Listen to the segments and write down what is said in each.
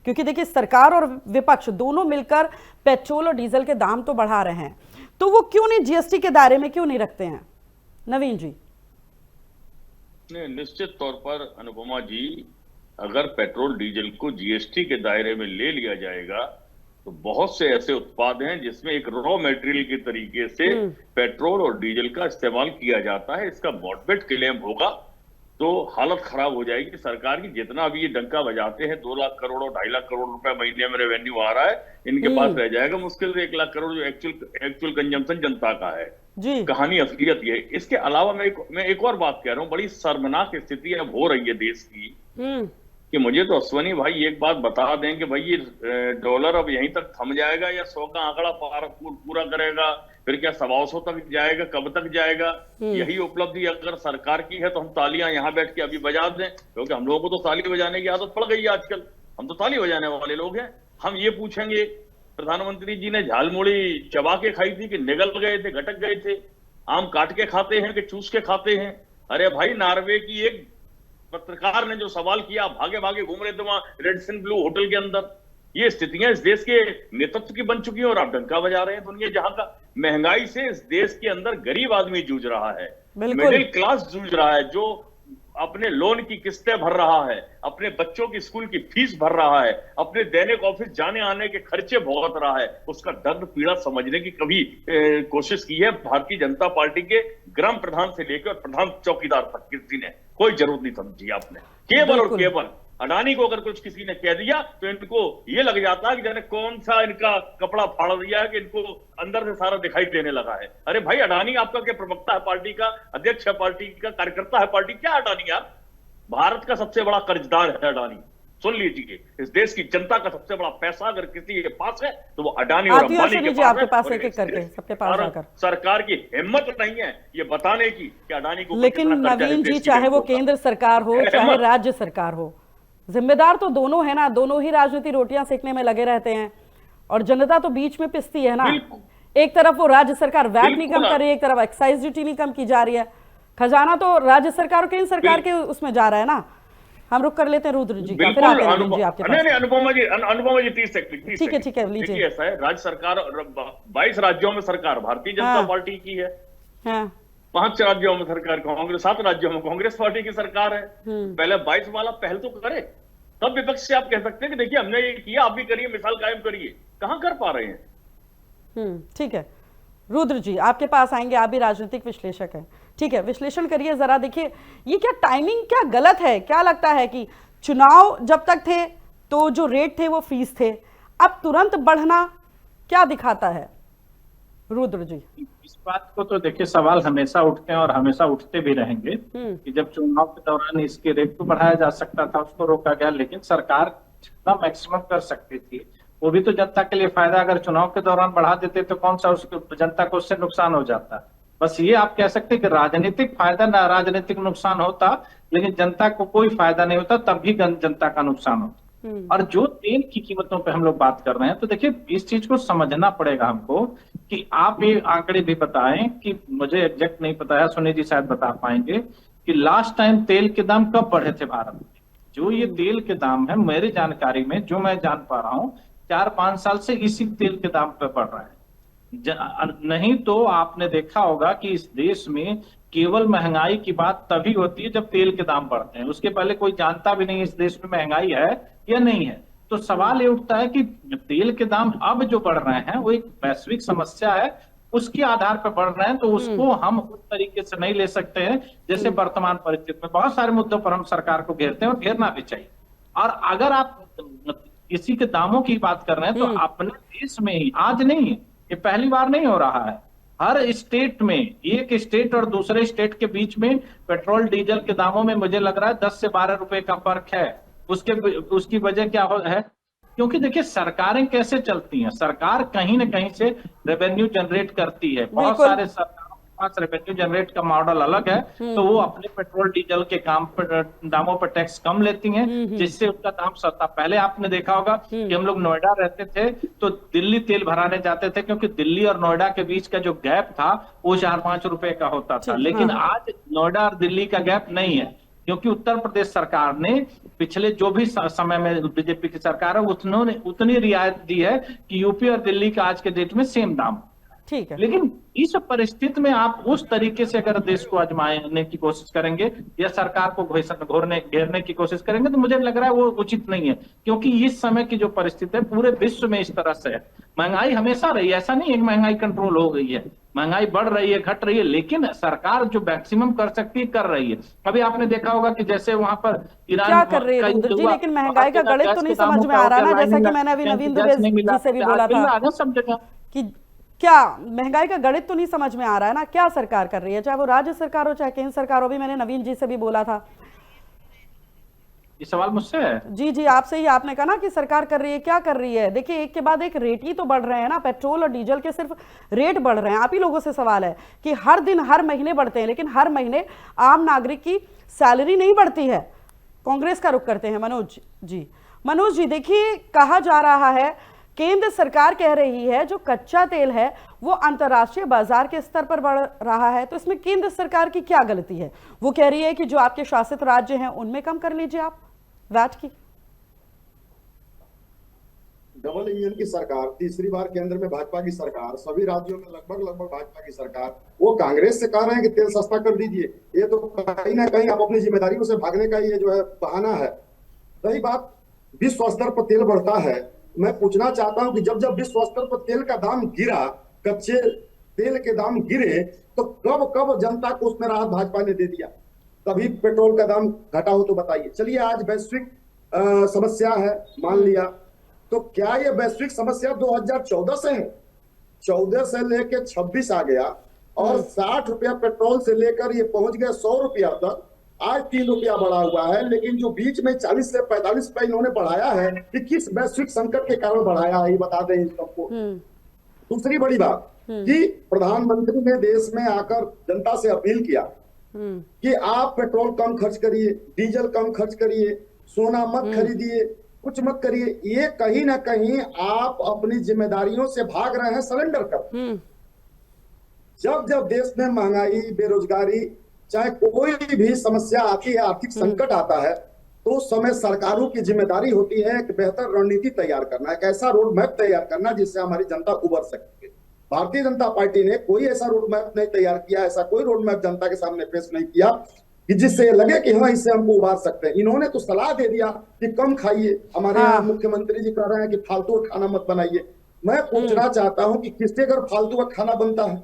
क्योंकि देखिए सरकार और विपक्ष दोनों मिलकर पेट्रोल और डीजल के दाम तो बढ़ा रहे हैं, तो वो क्यों नहीं जीएसटी के दायरे में क्यों नहीं रखते हैं? नवीन जी। निश्चित तौर पर अनुपमा जी, अगर पेट्रोल डीजल को जीएसटी के दायरे में ले लिया जाएगा तो बहुत से ऐसे उत्पाद हैं जिसमें एक रॉ मटेरियल के तरीके से पेट्रोल और डीजल का इस्तेमाल किया जाता है। इसका मॉडबेट क्लेम होगा तो हालत खराब हो जाएगी सरकार की। जितना अभी ये डंका बजाते हैं 2 लाख करोड़ और 2.5 लाख करोड़ रुपए महीने में रेवेन्यू आ रहा है, इनके पास रह जाएगा मुश्किल से 1 लाख करोड़ जो एक्चुअल कंजम्पशन जनता का है जी। कहानी असलियत ये। इसके अलावा मैं एक और बात कह रहा हूँ, बड़ी शर्मनाक स्थिति अब हो रही है देश की कि मुझे तो अश्वनी भाई एक बात बता दें कि भाई ये डॉलर अब यहीं तक थम जाएगा या 100 का आंकड़ा पूरा करेगा, फिर क्या 125 तक जाएगा, कब तक जाएगा? यही उपलब्धि अगर सरकार की है तो हम तालियां यहाँ बैठ के अभी बजा दें, क्योंकि हम लोगों को तो ताली बजाने की आदत पड़ गई है आजकल। हम तो ताली बजाने वाले लोग हैं। हम ये पूछेंगे प्रधानमंत्री जी ने झालमुड़ी चबा के खाई थी कि निगल गए थे, गटक गए थे? आम काट के खाते हैं कि चूस के खाते हैं? अरे भाई, नॉर्वे की एक पत्रकार ने जो सवाल किया, भागे भागे घूम रहे थे वहां रेडिसन ब्लू होटल के अंदर। ये स्थितियां इस देश के नेतृत्व की बन चुकी हैं और आप डंका बजा रहे हैं दुनिया जहां का। महंगाई से इस देश के अंदर गरीब आदमी जूझ रहा है, मिडिल क्लास जूझ रहा है, जो अपने लोन की किस्तें भर रहा है, अपने बच्चों की स्कूल की फीस भर रहा है, अपने दैनिक ऑफिस जाने आने के खर्चे भुगत रहा है। उसका दर्द पीड़ा समझने की कभी कोशिश की है भारतीय जनता पार्टी के ग्राम प्रधान से लेकर प्रधान चौकीदार तक किसी ने कोई जरूरत नहीं समझी। आपने केवल और केवल अडानी को अगर कुछ किसी ने कह दिया तो इनको ये लग जाता है कि जाने कौन सा इनका कपड़ा फाड़ दिया है कि इनको अंदर से सारा दिखाई देने लगा है। अरे भाई, अडानी आपका क्या प्रवक्ता है पार्टी का, अध्यक्ष है पार्टी का, कार्यकर्ता है पार्टी? क्या अडानी यार? भारत का सबसे बड़ा कर्जदार है अडानी। सुन लीजिए, इस देश की जनता का सबसे बड़ा पैसा अगर किसी के पास है तो वो अडानी और अंबानी के पास है। सबके पास आकर सरकार की हिम्मत नहीं है ये बताने की कि अडानी को। लेकिन नवीन जी, चाहे वो केंद्र सरकार हो चाहे राज्य सरकार हो, जिम्मेदार तो दोनों है ना। दोनों ही राजनीति रोटियां सेकने में लगे रहते हैं और जनता तो बीच में पिसती है ना। एक तरफ वो राज्य सरकार वैट नहीं कम कर रही है, एक तरफ एक्साइज ड्यूटी नहीं कम की जा रही है। खजाना तो राज्य सरकार और केंद्र सरकार के उसमें जा रहा है ना। हम रुक कर लेते हैं रुद्र जी का, फिर आते हैं नवीन जी आपके पास। नहीं, अनुपमा जी 30 सेकंड। ठीक है लीजिए। ऐसा है, राज्य सरकार 22 राज्यों में सरकार भारतीय जनता पार्टी की है। 5 राज्यों में सरकार कांग्रेस, 7 राज्यों में कांग्रेस पार्टी की सरकार है। पहले 22 वाला पहल तो करे, तब विपक्ष से आप कह सकते हैं कि देखिए हमने ये किया, आप भी करिए, मिसाल कायम करिए। कहां कर पा रहे हैं? ठीक है रुद्र जी, आपके पास आएंगे, आप भी राजनीतिक विश्लेषक हैं। ठीक है, विश्लेषण करिए जरा। देखिए ये क्या टाइमिंग क्या गलत है? क्या लगता है कि चुनाव जब तक थे तो जो रेट थे वो फीस थे, अब तुरंत बढ़ना क्या दिखाता है? रुद्र जी। इस बात को तो देखिए सवाल हमेशा उठते हैं और हमेशा उठते भी रहेंगे कि जब चुनाव के दौरान इसके रेट को बढ़ाया जा सकता था उसको रोका गया, लेकिन सरकार जितना मैक्सिमम कर सकती थी वो भी तो जनता के लिए फायदा। अगर चुनाव के दौरान बढ़ा देते तो कौन सा उसको जनता को उससे नुकसान हो जाता? बस ये आप कह सकते हैं कि राजनीतिक फायदा ना राजनीतिक नुकसान होता, लेकिन जनता को कोई फायदा नहीं होता, तब भी जनता का नुकसान होता। और जो तेल की कीमतों पे हम लोग बात कर रहे हैं, तो देखिए इस चीज को समझना पड़ेगा हमको कि आप ये आंकड़े भी बताएं कि मुझे एग्जैक्ट नहीं पता है, सुनील जी शायद बता पाएंगे कि लास्ट टाइम तेल के दाम कब बढ़े थे भारत में। जो ये तेल के दाम है, मेरी जानकारी में जो मैं जान पा रहा हूँ 4-5 साल से इसी तेल के दाम पे बढ़ रहा है। नहीं तो आपने देखा होगा कि इस देश में केवल महंगाई की बात तभी होती है जब तेल के दाम बढ़ते हैं। उसके पहले कोई जानता भी नहीं इस देश में महंगाई है या नहीं है। तो सवाल ये उठता है कि तेल के दाम अब जो बढ़ रहे हैं वो एक वैश्विक समस्या है, उसके आधार पर बढ़ रहे हैं, तो उसको हम उस तरीके से नहीं ले सकते हैं जैसे वर्तमान परिस्थिति में। बहुत सारे मुद्दों पर हम सरकार को घेरते हैं और घेरना भी चाहिए। और अगर आप किसी के दामों की बात कर रहे हैं तो अपने देश में ही आज नहीं है, ये पहली बार नहीं हो रहा है। हर स्टेट में, एक स्टेट और दूसरे स्टेट के बीच में पेट्रोल डीजल के दामों में मुझे लग रहा है 10 से 12 रुपए का फर्क है। उसकी वजह क्या है? क्योंकि देखिए सरकारें कैसे चलती हैं, सरकार कहीं ना कहीं से रेवेन्यू जनरेट करती है। बहुत सारे सरकारों के पास रेवेन्यू जनरेट का मॉडल अलग है, तो वो अपने पेट्रोल डीजल के दामों पर टैक्स कम लेती हैं, जिससे उसका दाम सस्ता। पहले आपने देखा होगा कि हम लोग नोएडा रहते थे तो दिल्ली तेल भराने जाते थे, क्योंकि दिल्ली और नोएडा के बीच का जो गैप था वो 4-5 रुपए का होता था। लेकिन आज नोएडा और दिल्ली का गैप नहीं है, क्योंकि उत्तर प्रदेश सरकार ने पिछले जो भी समय में बीजेपी की सरकार है उन्होंने उतनी रियायत दी है कि यूपी और दिल्ली का आज के डेट में सेम दाम। ठीक है, लेकिन इस परिस्थिति में आप उस तरीके से अगर देश को आजमाने की कोशिश करेंगे या सरकार को घेरने की कोशिश करेंगे तो मुझे लग रहा है वो उचित नहीं है, क्योंकि इस समय की जो परिस्थिति है पूरे विश्व में इस तरह से है। महंगाई हमेशा रही है, ऐसा नहीं है कि महंगाई कंट्रोल हो गई है, महंगाई बढ़ रही है, घट रही है, लेकिन सरकार जो मैक्सिमम कर सकती है कर रही है। अभी आपने देखा होगा कि जैसे वहां पर ईरान क्या कर रही है रुद्र जी, लेकिन महंगाई का गणित तो नहीं समझ में आ रहा ना, जैसा कि मैंने अभी नवीन दुबे जी से भी बोला था सब जगह कि क्या महंगाई का गणित तो नहीं समझ में आ रहा है ना, क्या सरकार कर रही है, चाहे वो राज्य सरकार हो चाहे केंद्र सरकार हो। भी मैंने नवीन जी से भी बोला था। ये सवाल मुझसे है? जी जी, आपसे ही। आपने कहा ना कि सरकार कर रही है, क्या कर रही है। देखिए, एक के बाद एक रेट ही तो बढ़ रहे हैं ना, पेट्रोल और डीजल के सिर्फ रेट बढ़ रहे हैं। आप ही लोगों से सवाल है कि हर दिन हर महीने बढ़ते हैं, लेकिन हर महीने आम नागरिक की सैलरी नहीं बढ़ती है। कांग्रेस का रुख करते हैं मनोज जी। मनोज जी, देखिए, कहा जा रहा है, केंद्र सरकार कह रही है जो कच्चा तेल है वो अंतर्राष्ट्रीय बाजार के स्तर पर बढ़ रहा है, तो इसमें केंद्र सरकार की क्या गलती है। वो कह रही है कि जो आपके शासित राज्य हैं उनमें कम कर लीजिए आप वैट की। डबल इंजन की सरकार, तीसरी बार केंद्र में भाजपा की सरकार, सभी राज्यों में लगभग भाजपा की सरकार, वो कांग्रेस से कह रहे हैं कि तेल सस्ता कर दीजिए। ये तो कहीं ना कहीं आप अपनी जिम्मेदारियों से भागने का ये जो है बहाना है। रही बात विश्व स्तर पर तेल बढ़ता है, मैं पूछना चाहता हूं कि जब जब विश्व स्तर पर तेल का दाम गिरा, कच्चे तेल के दाम गिरे, तो कब कब जनता को उसमें राहत भाजपा ने दे दिया। कभी पेट्रोल का दाम घटा हो तो बताइए। चलिए, आज वैश्विक समस्या है, मान लिया, तो क्या ये वैश्विक समस्या 2014 से है? 14 से लेकर 26 आ गया और 60 रुपया पेट्रोल से लेकर ये पहुंच गया 100 रुपया तक। आज 3 रुपया बढ़ा हुआ है, लेकिन जो बीच में 40 से 45 रुपया इन्होंने बढ़ाया है, कि किस वैश्विक संकट के कारण बढ़ाया है, ये बता दें इन सबको। दूसरी बड़ी बात कि प्रधानमंत्री ने देश में आकर जनता से अपील किया कि आप पेट्रोल कम खर्च करिए, डीजल कम खर्च करिए, सोना मत खरीदिए, कुछ मत करिए। ये कहीं ना कहीं आप अपनी जिम्मेदारियों से भाग रहे हैं, सरेंडर कर। जब जब देश में महंगाई, बेरोजगारी, चाहे कोई भी समस्या आती है, आर्थिक संकट आता है, तो उस समय सरकारों की जिम्मेदारी होती है एक बेहतर रणनीति तैयार करना, एक ऐसा रोड मैप तैयार करना जिससे हमारी जनता उबर सके। भारतीय जनता पार्टी ने कोई ऐसा रोड मैप नहीं तैयार किया, ऐसा कोई रोड मैप जनता के सामने पेश नहीं किया कि जिससे लगे कि हाँ, इससे हमको उबार सकते हैं। इन्होंने तो सलाह दे दिया कि कम खाइए। हमारे यहाँ मुख्यमंत्री जी कह रहे हैं कि फालतू का खाना मत बनाइए। मैं पूछना चाहता हूं कि किसके घर फालतू का खाना बनता है?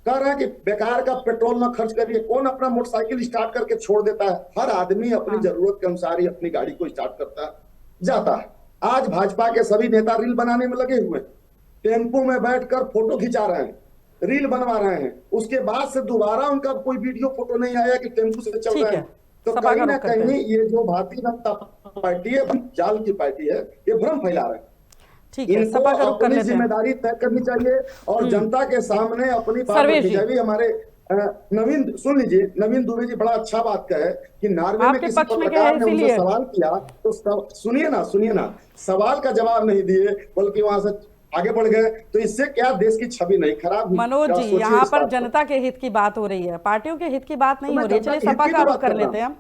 कह रहे हैं कि बेकार का पेट्रोल ना खर्च करिए। कौन अपना मोटरसाइकिल स्टार्ट करके छोड़ देता है? हर आदमी अपनी जरूरत के अनुसार ही अपनी गाड़ी को स्टार्ट करता है, जाता है। आज भाजपा के सभी नेता रील बनाने में लगे हुए, टेम्पो में बैठकर फोटो खिंचा रहे हैं, रील बनवा रहे हैं। उसके बाद से दोबारा उनका कोई वीडियो फोटो नहीं आया कि टेम्पो से चल रहे हैं। तो कहीं ना कहीं ये जो भारतीय जनता पार्टी है, जाल की पार्टी है, ये भ्रम फैला रहे हैं। इनको अपनी जिम्मेदारी तय करनी चाहिए और जनता के सामने अपनी बात रखनी चाहिए। हमारे नवीन, सुन लीजिए, नवीन दुबे जी बड़ा अच्छा बात कहे कि नॉर्वे में किसी पत्रकार ने उनसे सवाल किया, तो सुनिए ना, सवाल का जवाब नहीं दिए बल्कि वहां से आगे बढ़ गए। तो इससे क्या देश की छवि नहीं खराब हुई? मनोज जी, यहाँ पर जनता के हित की बात हो रही है, पार्टियों के हित की बात नहीं हो रही है। चलिए, सपा का रुख कर लेते हैं हम।